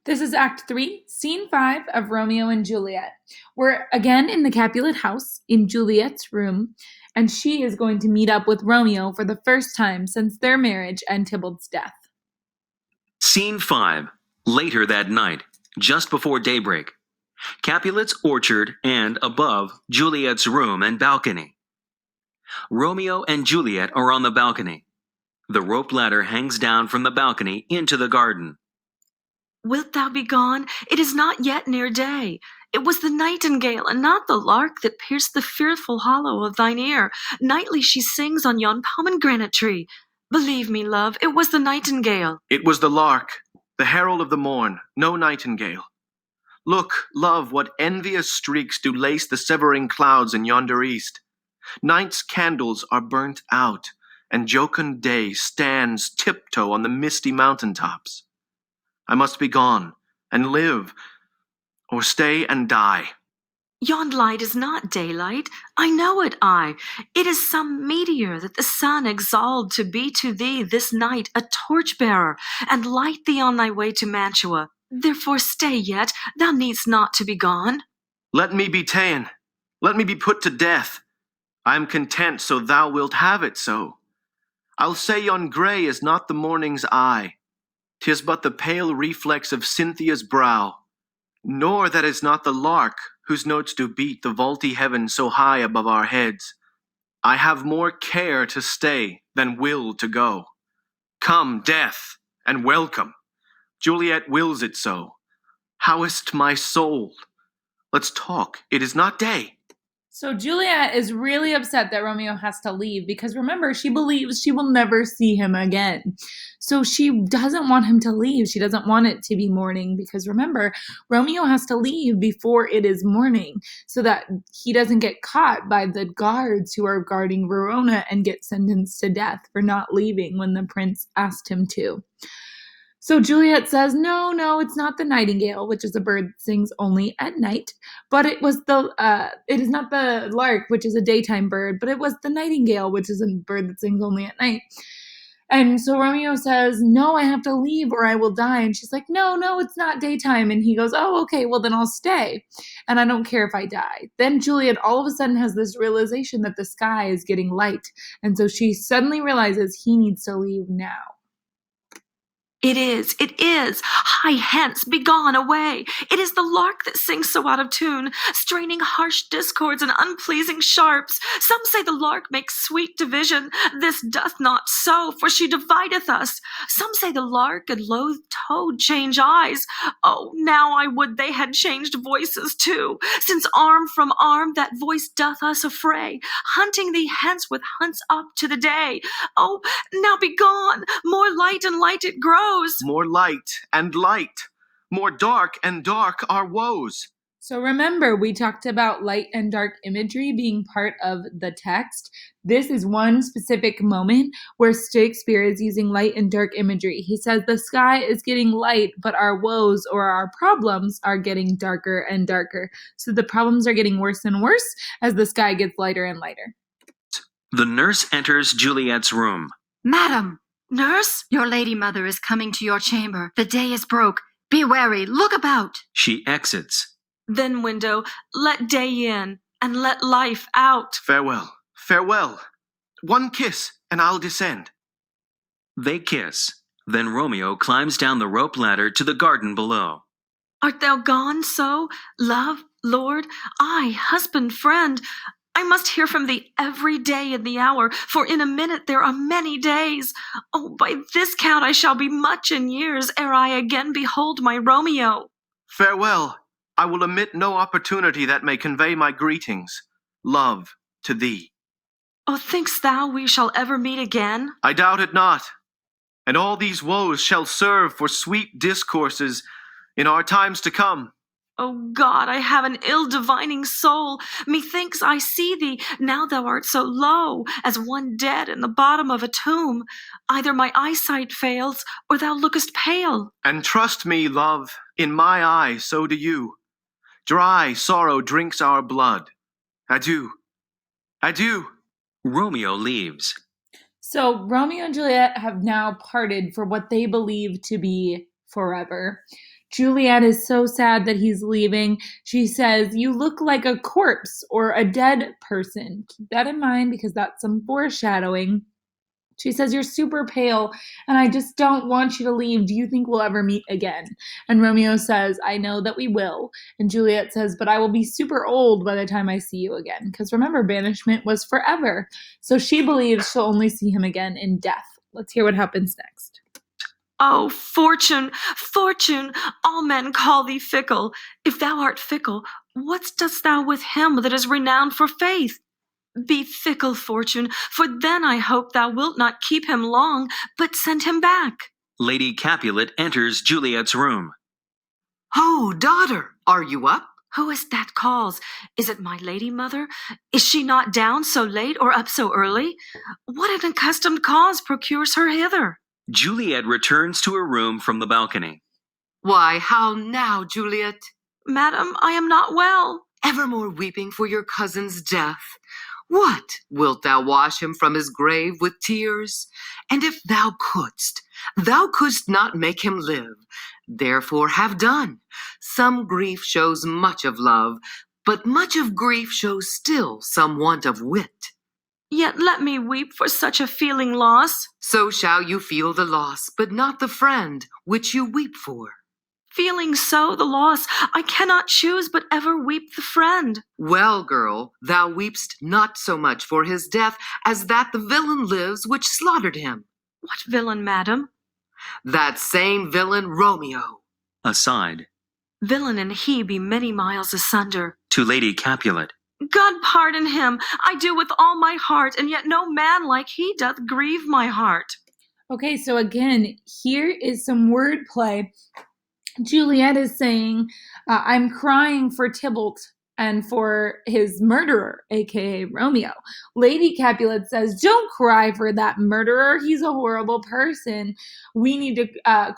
This is Act 3, Scene 5 of Romeo and Juliet. We're again in the Capulet house in Juliet's room, and she is going to meet up with Romeo for the first time since their marriage and Tybalt's death. Scene 5. Later that night, just before daybreak. Capulet's orchard and, above, Juliet's room and balcony. Romeo and Juliet are on the balcony. The rope ladder hangs down from the balcony into the garden. Wilt thou be gone? It is not yet near day. It was the nightingale, and not the lark, that pierced the fearful hollow of thine ear. Nightly she sings on yon pomegranate tree. Believe me, love, it was the nightingale. It was the lark, the herald of the morn, no nightingale. Look, love, what envious streaks do lace the severing clouds in yonder east. Night's candles are burnt out, and jocund day stands tiptoe on the misty mountain tops. I must be gone, and live, or stay and die. Yond light is not daylight, I know it, I. It is some meteor that the sun exalted to be to thee this night a torch-bearer, and light thee on thy way to Mantua. Therefore stay yet, thou needst not to be gone. Let me be ta'en, let me be put to death. I am content, so thou wilt have it so. I'll say yon grey is not the morning's eye. 'Tis but the pale reflex of Cynthia's brow, nor that is not the lark, whose notes do beat the vaulty heaven so high above our heads. I have more care to stay than will to go. Come, death, and welcome. Juliet wills it so. How is't my soul? Let's talk, it is not day. So Juliet is really upset that Romeo has to leave because remember, she believes she will never see him again. So she doesn't want him to leave. She doesn't want it to be morning because remember, Romeo has to leave before it is morning so that he doesn't get caught by the guards who are guarding Verona and get sentenced to death for not leaving when the prince asked him to. So Juliet says, no, it's not the nightingale, which is a bird that sings only at night, but it is not the lark, which is a daytime bird, but it was the nightingale, which is a bird that sings only at night. And so Romeo says, no, I have to leave or I will die. And she's like, no, it's not daytime. And he goes, oh, okay, well then I'll stay. And I don't care if I die. Then Juliet all of a sudden has this realization that the sky is getting light. And so she suddenly realizes he needs to leave now. It is. Hie hence, be gone away. It is the lark that sings so out of tune, straining harsh discords and unpleasing sharps. Some say the lark makes sweet division. This doth not so, for she divideth us. Some say the lark and loath toad change eyes. Oh, now I would they had changed voices too, since arm from arm that voice doth us affray, hunting thee hence with hunts up to the day. Oh, now be gone, more light and light it grows. More light and light, more dark and dark our woes. So remember, we talked about light and dark imagery being part of the text. This is one specific moment where Shakespeare is using light and dark imagery. He says the sky is getting light, but our woes or our problems are getting darker and darker. So the problems are getting worse and worse as the sky gets lighter and lighter. The nurse enters Juliet's room. Madam, Nurse? your lady mother is coming to your chamber. The day is broke. Be wary. Look about. She exits. Then, window, let day in, and let life out. Farewell, farewell. One kiss, and I'll descend. They kiss. Then Romeo climbs down the rope ladder to the garden below. Art thou gone so, love, lord, I, husband, friend? I must hear from thee every day in the hour, for in a minute there are many days. Oh, by this count I shall be much in years ere I again behold my Romeo. Farewell. I will omit no opportunity that may convey my greetings, love, to thee. Oh, think'st thou we shall ever meet again? I doubt it not. And all these woes shall serve for sweet discourses in our times to come. O God, I have an ill-divining soul. Methinks I see thee, now thou art so low, as one dead in the bottom of a tomb. Either my eyesight fails, or thou lookest pale. And trust me, love, in my eye so do you. Dry sorrow drinks our blood. Adieu. Adieu. Romeo leaves. So Romeo and Juliet have now parted for what they believe to be forever. Juliet is so sad that he's leaving. She says, "You look like a corpse or a dead person." Keep that in mind because that's some foreshadowing. She says, "You're super pale, and I just don't want you to leave. Do you think we'll ever meet again?" And Romeo says, "I know that we will." And Juliet says, "But I will be super old by the time I see you again." Because remember, banishment was forever. So she believes she'll only see him again in death. Let's hear what happens next. Oh, Fortune, Fortune, all men call thee fickle. If thou art fickle, what dost thou with him that is renowned for faith? Be fickle, Fortune, for then I hope thou wilt not keep him long, but send him back. Lady Capulet enters Juliet's room. "Oh, daughter, are you up?" Who is that calls? Is it my lady mother? Is she not down so late or up so early? What an accustomed cause procures her hither? Juliet returns to her room from the balcony. "Why, how now, Juliet? Madam, I am not well. Evermore weeping for your cousin's death. What, wilt thou wash him from his grave with tears? And if thou couldst not make him live. Therefore have done. Some grief shows much of love, but much of grief shows still some want of wit. Yet let me weep for such a feeling loss. So shall you feel the loss, but not the friend which you weep for. Feeling so the loss, I cannot choose but ever weep the friend. Well, girl, thou weepst not so much for his death as that the villain lives which slaughtered him. What villain, madam? That same villain, Romeo. Aside. Villain and he be many miles asunder. To Lady Capulet. God pardon him, I do with all my heart, and yet no man like he doth grieve my heart. Okay, so again, here is some wordplay. Juliet is saying, "I'm crying for Tybalt and for his murderer, aka Romeo." Lady Capulet says, "Don't cry for that murderer. He's a horrible person. We need to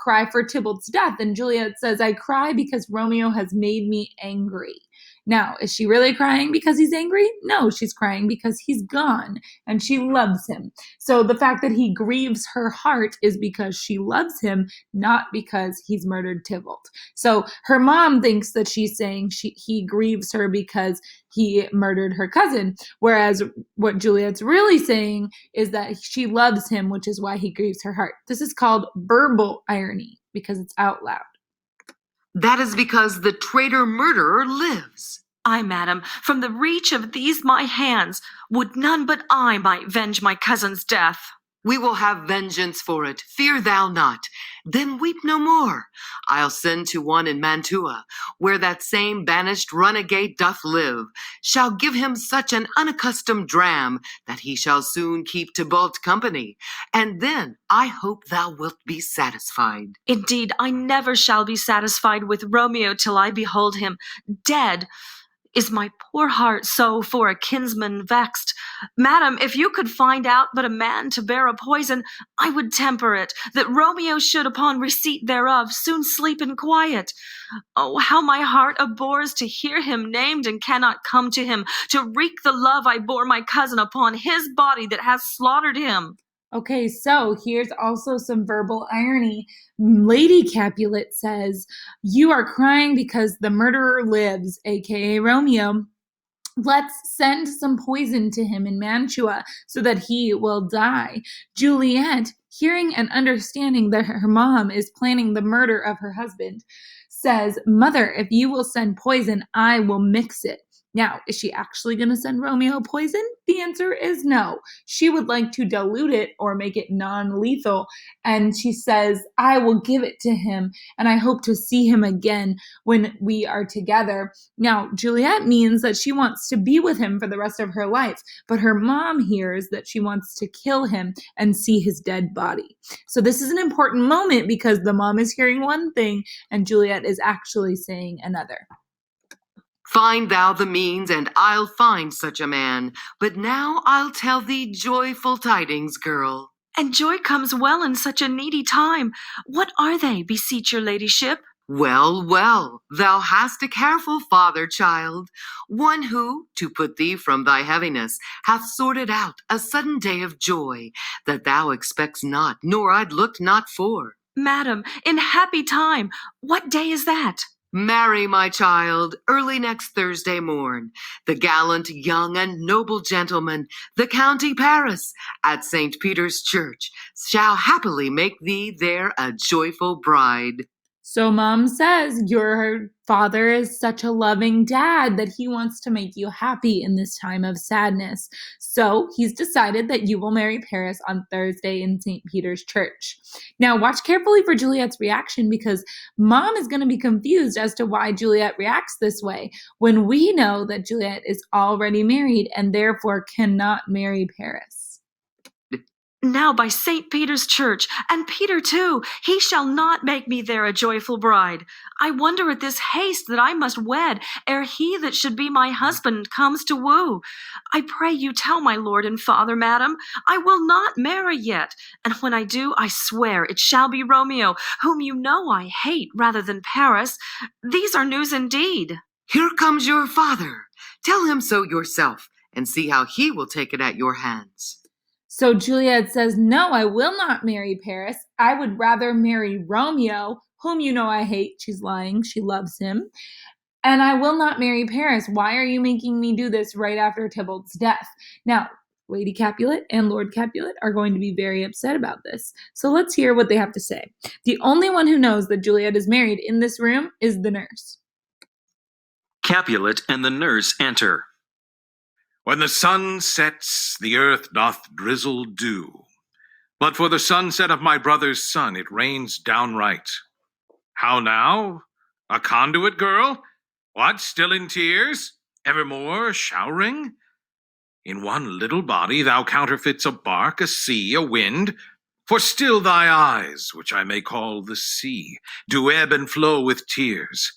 cry for Tybalt's death." And Juliet says, "I cry because Romeo has made me angry." Now, is she really crying because he's angry? No, she's crying because he's gone and she loves him. So the fact that he grieves her heart is because she loves him, not because he's murdered Tybalt. So her mom thinks that she's saying he grieves her because he murdered her cousin, whereas what Juliet's really saying is that she loves him, which is why he grieves her heart. This is called verbal irony because it's out loud. That is because the traitor murderer lives. Ay, madam, from the reach of these my hands, would none but I might venge my cousin's death. We will have vengeance for it, fear thou not. Then weep no more. I'll send to one in Mantua, where that same banished runagate doth live, shall give him such an unaccustomed dram, that he shall soon keep Tybalt company, and then I hope thou wilt be satisfied. Indeed, I never shall be satisfied with Romeo till I behold him dead. Is my poor heart so for a kinsman vexed? Madam, if you could find out but a man to bear a poison, I would temper it, that Romeo should upon receipt thereof soon sleep in quiet. Oh, how my heart abhors to hear him named and cannot come to him, to wreak the love I bore my cousin upon his body that has slaughtered him. Okay, so here's also some verbal irony. Lady Capulet says, "You are crying because the murderer lives, aka Romeo. Let's send some poison to him in Mantua so that he will die." Juliet, hearing and understanding that her mom is planning the murder of her husband, says, "Mother, if you will send poison, I will mix it." Now, is she actually going to send Romeo poison? The answer is no. She would like to dilute it or make it non-lethal. And she says, "I will give it to him, and I hope to see him again when we are together." Now, Juliet means that she wants to be with him for the rest of her life, but her mom hears that she wants to kill him and see his dead body. So this is an important moment because the mom is hearing one thing and Juliet is actually saying another. Find thou the means, and I'll find such a man. But now I'll tell thee joyful tidings, girl. And joy comes well in such a needy time. What are they, beseech your ladyship? Well, well, thou hast a careful father, child, one who, to put thee from thy heaviness, hath sorted out a sudden day of joy, that thou expects not, nor I'd looked not for. Madam, in happy time. What day is that? Marry, my child, early next Thursday morn, the gallant, young, and noble gentleman, the County Paris, at St. Peter's Church, shall happily make thee there a joyful bride. So Mom says your father is such a loving dad that he wants to make you happy in this time of sadness. So he's decided that you will marry Paris on Thursday in St. Peter's Church. Now watch carefully for Juliet's reaction, because Mom is going to be confused as to why Juliet reacts this way when we know that Juliet is already married and therefore cannot marry Paris. Now by St. Peter's Church, and Peter too, he shall not make me there a joyful bride. I wonder at this haste that I must wed, ere he that should be my husband comes to woo. I pray you tell my lord and father, madam, I will not marry yet, and when I do, I swear it shall be Romeo, whom you know I hate rather than Paris. These are news indeed. Here comes your father. Tell him so yourself, and see how he will take it at your hands. So Juliet says, no, I will not marry Paris. I would rather marry Romeo, whom you know I hate. She's lying. She loves him. And I will not marry Paris. Why are you making me do this right after Tybalt's death? Now, Lady Capulet and Lord Capulet are going to be very upset about this. So let's hear what they have to say. The only one who knows that Juliet is married in this room is the nurse. Capulet and the nurse enter. When the sun sets, the earth doth drizzle dew. But for the sunset of my brother's son, it rains downright. How now? A conduit girl? What, still in tears? Evermore showering? In one little body thou counterfeits a bark, a sea, a wind. For still thy eyes, which I may call the sea, do ebb and flow with tears.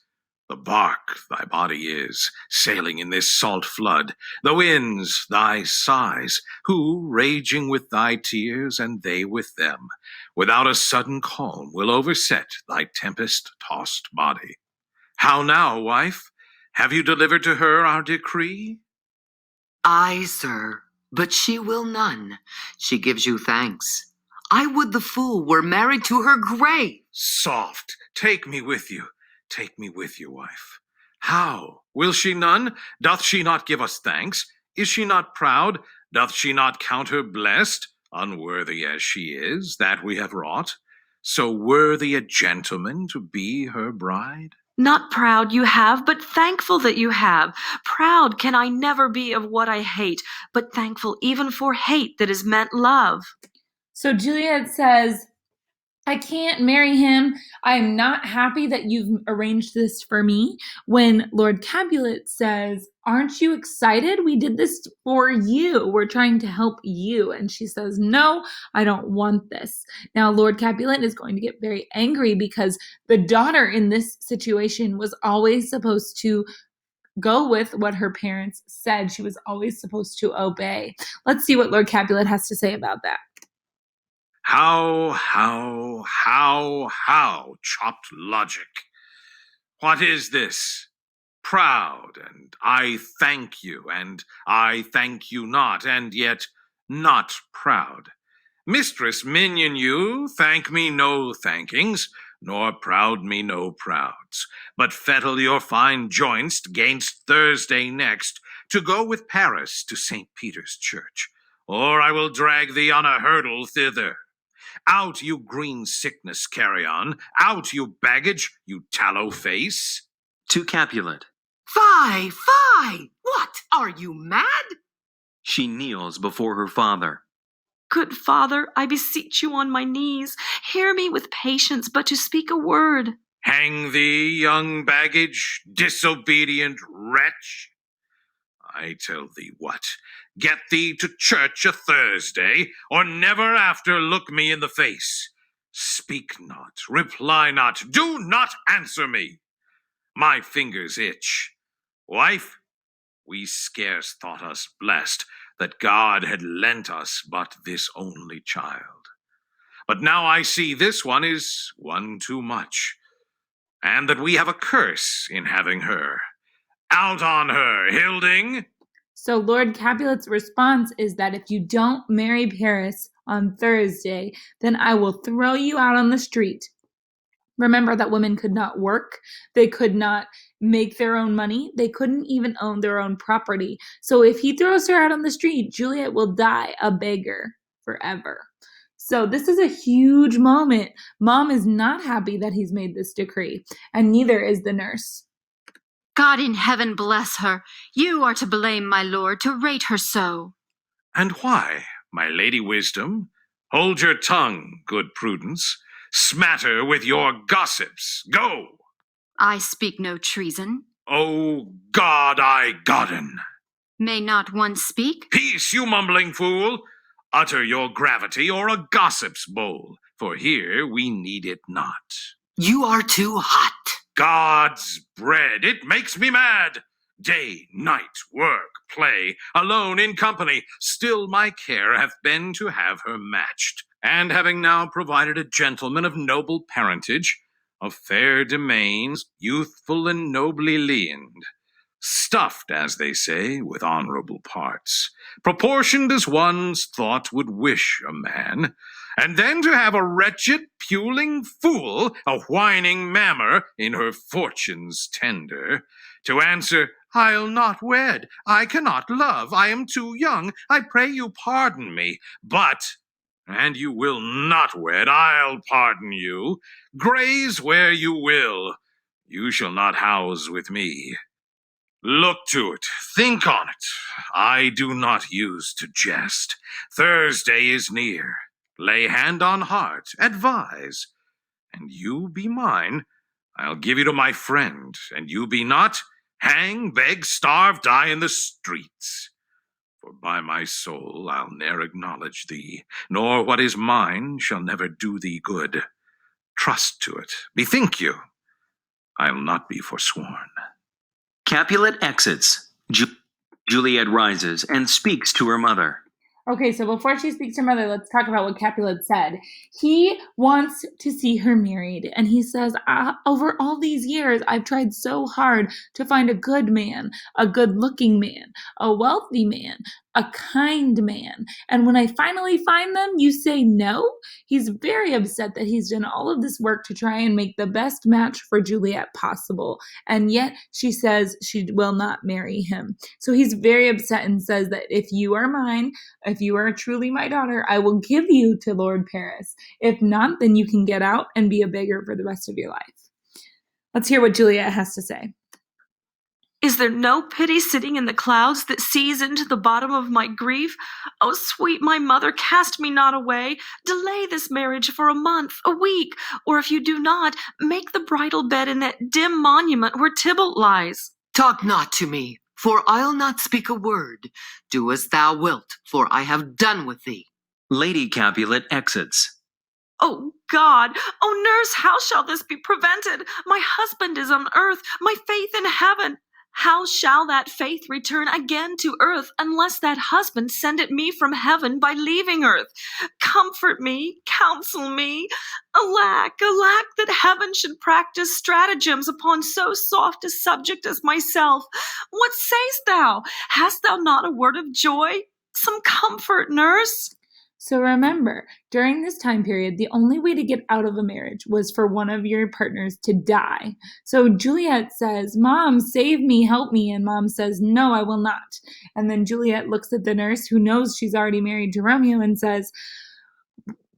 The bark thy body is, sailing in this salt flood, the winds thy sighs, who, raging with thy tears, and they with them, without a sudden calm will overset thy tempest-tossed body. How now, wife? Have you delivered to her our decree? Aye, sir, but she will none. She gives you thanks. I would the fool were married to her grave. Soft, take me with you. Take me with you, wife. How? Will she none? Doth she not give us thanks? Is she not proud? Doth she not count her blessed, unworthy as she is, that we have wrought? So worthy a gentleman to be her bride? Not proud you have, but thankful that you have. Proud can I never be of what I hate, but thankful even for hate that is meant love. So Juliet says, I can't marry him. I'm not happy that you've arranged this for me. When Lord Capulet says, aren't you excited? We did this for you. We're trying to help you. And she says, no, I don't want this. Now, Lord Capulet is going to get very angry because the daughter in this situation was always supposed to go with what her parents said. She was always supposed to obey. Let's see what Lord Capulet has to say about that. How, chopped logic. What is this? Proud, and I thank you, and I thank you not, and yet not proud. Mistress minion you, thank me no thankings, nor proud me no prouds, but fettle your fine joints gainst Thursday next, to go with Paris to St. Peter's Church, or I will drag thee on a hurdle thither. Out, you green sickness carrion! Out, you baggage, you tallow face! To Capulet. Fie, fie! What, are you mad? She kneels before her father. Good father, I beseech you on my knees, hear me with patience, but to speak a word. Hang thee, young baggage, disobedient wretch! I tell thee what, get thee to church a Thursday, or never after look me in the face. Speak not, reply not, do not answer me. My fingers itch. Wife, we scarce thought us blessed that God had lent us but this only child. But now I see this one is one too much, and that we have a curse in having her. Out on her, Hilding! So Lord Capulet's response is that if you don't marry Paris, on Thursday, then I will throw you out on the street. Remember that women could not work. They could not make their own money. They couldn't even own their own property. So if he throws her out on the street, Juliet will die a beggar forever. So this is a huge moment. Mom is not happy that he's made this decree, and neither is the nurse. God in heaven bless her. You are to blame, my lord, to rate her so. And why, my lady Wisdom? Hold your tongue, good Prudence. Smatter with your gossips. Go! I speak no treason. O God, I godden. May not one speak? Peace, you mumbling fool! Utter your gravity or a gossip's bowl, for here we need it not. You are too hot. God's bread, it makes me mad. Day, night, work, play, alone in company, still my care hath been to have her matched. And having now provided a gentleman of noble parentage, of fair domains, youthful and nobly leaned, stuffed, as they say, with honorable parts, proportioned as one's thought would wish a man, and then to have a wretched, puling fool, a whining mammer, in her fortune's tender, to answer, I'll not wed, I cannot love, I am too young, I pray you pardon me, but, and you will not wed, I'll pardon you, graze where you will, you shall not house with me. Look to it, think on it. I do not use to jest. Thursday is near. Lay hand on heart, advise. And you be mine, I'll give you to my friend, and you be not, hang, beg, starve, die in the streets. For by my soul I'll ne'er acknowledge thee, nor what is mine shall never do thee good. Trust to it, bethink you, I'll not be forsworn. Capulet exits. Juliet rises and speaks to her mother. Okay, so before she speaks to her mother, let's talk about what Capulet said. He wants to see her married, and he says, over all these years, I've tried so hard to find a good man, a good-looking man, a wealthy man, a kind man. And when I finally find them, you say no? He's very upset that he's done all of this work to try and make the best match for Juliet possible, and yet she says she will not marry him. So he's very upset and says that if you are mine, if you are truly my daughter, I will give you to Lord Paris. If not, then you can get out and be a beggar for the rest of your life. Let's hear what Juliet has to say. Is there no pity sitting in the clouds that sees into the bottom of my grief? Oh, sweet my mother, cast me not away. Delay this marriage for a month, a week, or if you do not, make the bridal bed in that dim monument where Tybalt lies. Talk not to me, for I'll not speak a word. Do as thou wilt, for I have done with thee. Lady Capulet exits. Oh, God! Oh, nurse, how shall this be prevented? My husband is on earth, my faith in heaven. How shall that faith return again to earth unless that husband send it me from heaven by leaving earth? Comfort me, counsel me. Alack, alack, that heaven should practice stratagems upon so soft a subject as myself. What sayst thou? Hast thou not a word of joy? Some comfort, nurse. So remember, during this time period, the only way to get out of a marriage was for one of your partners to die. So Juliet says, Mom, save me, help me. And Mom says, no, I will not. And then Juliet looks at the nurse who knows she's already married to Romeo and says,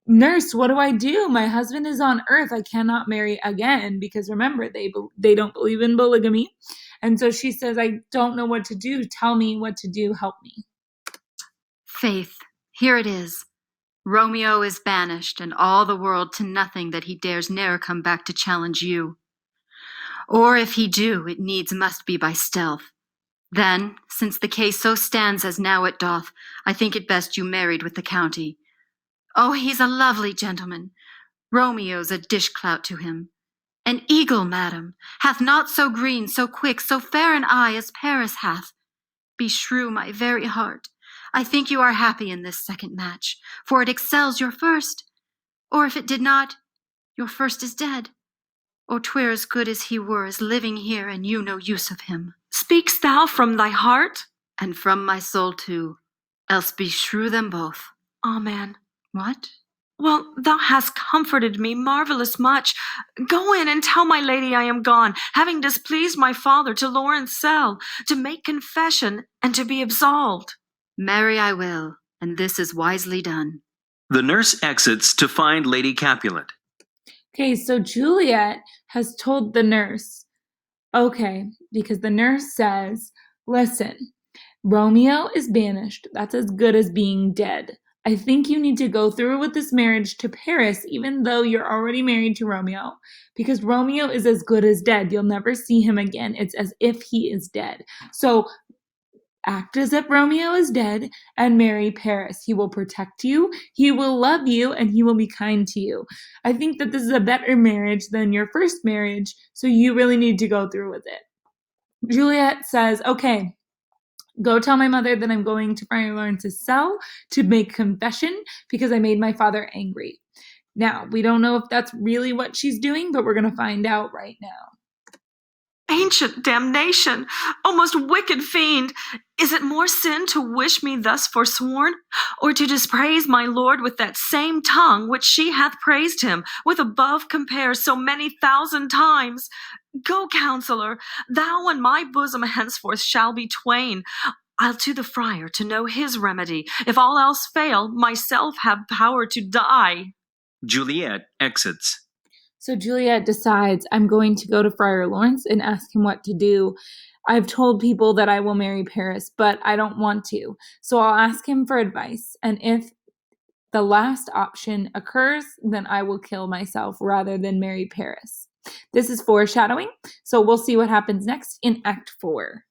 Nurse, what do I do? My husband is on earth. I cannot marry again because remember, they don't believe in polygamy. And so she says, I don't know what to do. Tell me what to do. Help me. Faith, here it is. Romeo is banished, and all the world to nothing that he dares ne'er come back to challenge you. Or if he do, it needs must be by stealth. Then, since the case so stands as now it doth, I think it best you married with the county. Oh, he's a lovely gentleman. Romeo's a dish-clout to him. An eagle, madam, hath not so green, so quick, so fair an eye as Paris hath. Beshrew my very heart, I think you are happy in this second match, for it excels your first. Or if it did not, your first is dead. Or 'twere as good as he were as living here, and you no use of him. Speak'st thou from thy heart? And from my soul too, else beshrew them both. Amen. What? Well, thou hast comforted me marvelous much. Go in and tell my lady I am gone, having displeased my father to Lauren's cell, to make confession and to be absolved. Marry I will, and this is wisely done. The nurse exits to find Lady Capulet. Okay, so Juliet has told the nurse, okay, because the nurse says, listen, Romeo is banished. That's as good as being dead. I think you need to go through with this marriage to Paris, even though you're already married to Romeo, because Romeo is as good as dead. You'll never see him again. It's as if he is dead. So act as if Romeo is dead and marry Paris. He will protect you, he will love you, and he will be kind to you. I think that this is a better marriage than your first marriage, so you really need to go through with it. Juliet says, okay, go tell my mother that I'm going to Friar Lawrence's cell to make confession because I made my father angry. Now, we don't know if that's really what she's doing, but we're going to find out right now. Ancient damnation! O most wicked fiend! Is it more sin to wish me thus forsworn, or to dispraise my lord with that same tongue which she hath praised him, with above compare so many thousand times? Go, counselor, thou and my bosom henceforth shall be twain. I'll to the friar to know his remedy. If all else fail, myself have power to die. Juliet exits. So Juliet decides, I'm going to go to Friar Lawrence and ask him what to do. I've told people that I will marry Paris, but I don't want to. So I'll ask him for advice. And if the last option occurs, then I will kill myself rather than marry Paris. This is foreshadowing, so we'll see what happens next in Act 4.